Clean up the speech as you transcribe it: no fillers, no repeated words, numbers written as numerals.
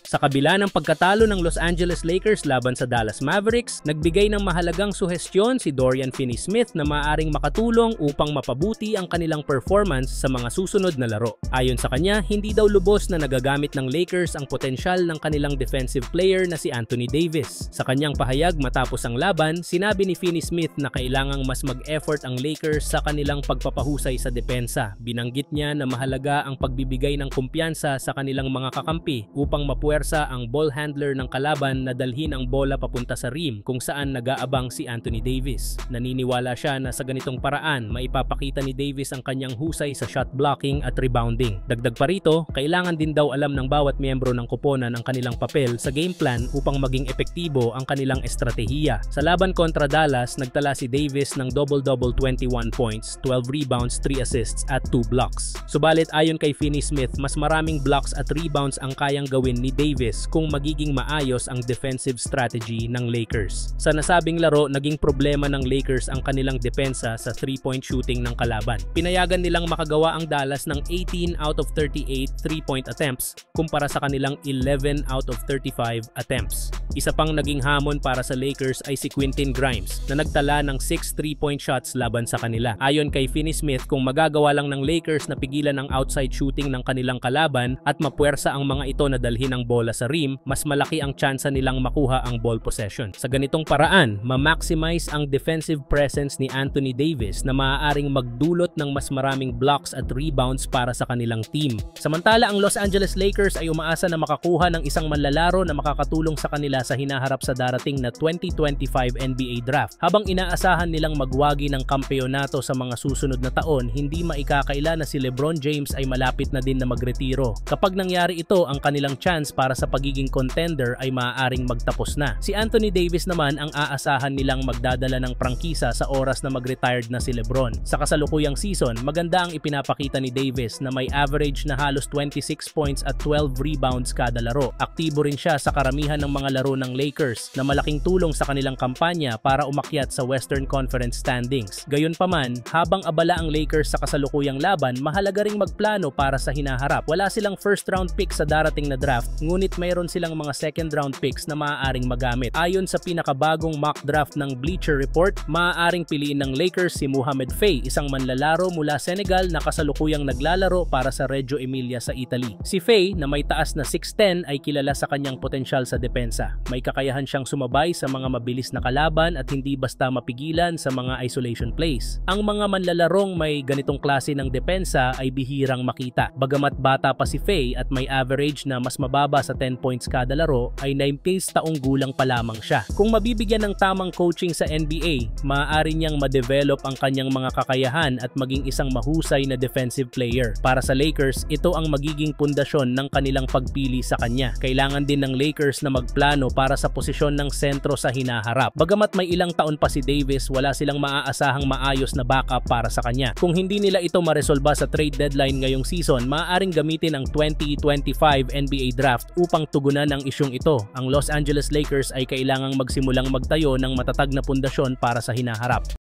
Sa kabila ng pagkatalo ng Los Angeles Lakers laban sa Dallas Mavericks, nagbigay ng mahalagang suhestyon si Dorian Finney-Smith na maaaring makatulong upang mapabuti ang kanilang performance sa mga susunod na laro. Ayon sa kanya, hindi daw lubos na nagagamit ng Lakers ang potensyal ng kanilang defensive player na si Anthony Davis. Sa kanyang pahayag matapos ang laban, sinabi ni Finney-Smith na kailangang mas mag-effort ang Lakers sa kanilang pagpapahusay sa depensa. Binanggit niya na mahalaga ang pagbibigay ng kumpiyansa sa kanilang mga kakampi upang mapuwersa ang ball handler ng kalaban na dalhin ang bola papunta sa rim kung saan nag-aabang si Anthony Davis. Naniniwala siya na sa ganitong paraan maipapakita ni Davis ang kanyang husay sa shot blocking at rebounding. Dagdag pa rito, kailangan din daw alam ng bawat miyembro ng koponan ang kanilang papel sa game plan upang maging epektibo ang kanilang estratehiya. Sa laban kontra Dallas, nagtala si Davis ng double-double 21 points, 12 rebounds, 3 assists at 2 blocks. Subalit ayon kay Finney-Smith, mas maraming blocks at rebounds ang kayang gawin ni Davis kung magiging maayos ang defensive strategy ng Lakers. Sa nasabing laro, naging problema ng Lakers ang kanilang depensa sa 3-point shooting ng kalaban. Pinayagan nilang makagawa ang Dallas ng 18 out of 38 3-point attempts kumpara sa kanilang 11 out of 35 attempts. Isa pang naging hamon para sa Lakers ay si Quentin Grimes na nagtala ng 6 3-point shots laban sa kanila. Ayon kay Finney-Smith, kung magagawa lang ng Lakers na pigilan ang outside shooting ng kanilang kalaban at mapuwersa ang mga ito na dalhin ang bola sa rim, mas malaki ang tsansa nilang makuha ang ball possession. Sa ganitong paraan, ma-maximize ang defensive presence ni Anthony Davis na maaaring magdulot ng mas maraming blocks at rebounds para sa kanilang team. Samantala, ang Los Angeles Lakers ay umaasa na makakuha ng isang manlalaro na makakatulong sa kanila sa hinaharap sa darating na 2025 NBA Draft. Habang inaasahan nilang magwagi ng kampeonato sa mga susunod na taon, hindi maikakaila na si LeBron James ay malapit na din na magretiro. Kapag nangyari ito, ang kanilang chance para sa pagiging contender ay maaaring magtapos na. Si Anthony Davis naman ang aasahan nilang magdadala ng prangkisa sa oras na mag-retired na si LeBron. Sa kasalukuyang season, maganda ang ipinapakita ni Davis na may average na halos 26 points at 12 rebounds kada laro. Aktibo rin siya sa karamihan ng mga laro ng Lakers na malaking tulong sa kanilang kampanya para umakyat sa Western Conference standings. Gayunpaman, habang abala ang Lakers sa kasalukuyang laban, mahalaga ring magplano para sa hinaharap. Wala silang first round pick sa darating na draft, ngunit mayroon silang mga second round picks na maaaring magamit. Ayon sa pinakabagong mock draft ng Bleacher Report, maaaring piliin ng Lakers si Mohamed Faye, isang manlalaro mula Senegal na kasalukuyang naglalaro para sa Reggio Emilia sa Italy. Si Faye, na may taas na 6'10", ay kilala sa kanyang potensyal sa depensa. May kakayahan siyang sumabay sa mga mabilis na kalaban at hindi basta mapigilan sa mga isolation plays. Ang mga manlalarong may ganitong klase ng depensa ay bihirang makita. Bagamat bata pa si Faye at may average na mas mababa sa 10 points kada laro, ay 19 taong gulang pa lamang siya. Kung mabibigyan ng tamang coaching sa NBA, maaari niyang ma-develop ang kanyang mga kakayahan at maging isang mahusay na defensive player. Para sa Lakers, ito ang magiging pundasyon ng kanilang pagpili sa kanya. Kailangan din ng Lakers na magplano para sa posisyon ng sentro sa hinaharap. Bagamat may ilang taon pa si Davis, wala silang maaasahang maayos na backup para sa kanya. Kung hindi nila ito maresolba sa trade deadline ngayong season, maaaring gamitin ang 2025 NBA Draft upang tugunan ang isyung ito. Ang Los Angeles Lakers ay kailangang magsimulang magtayo ng matatag na pundasyon para sa hinaharap.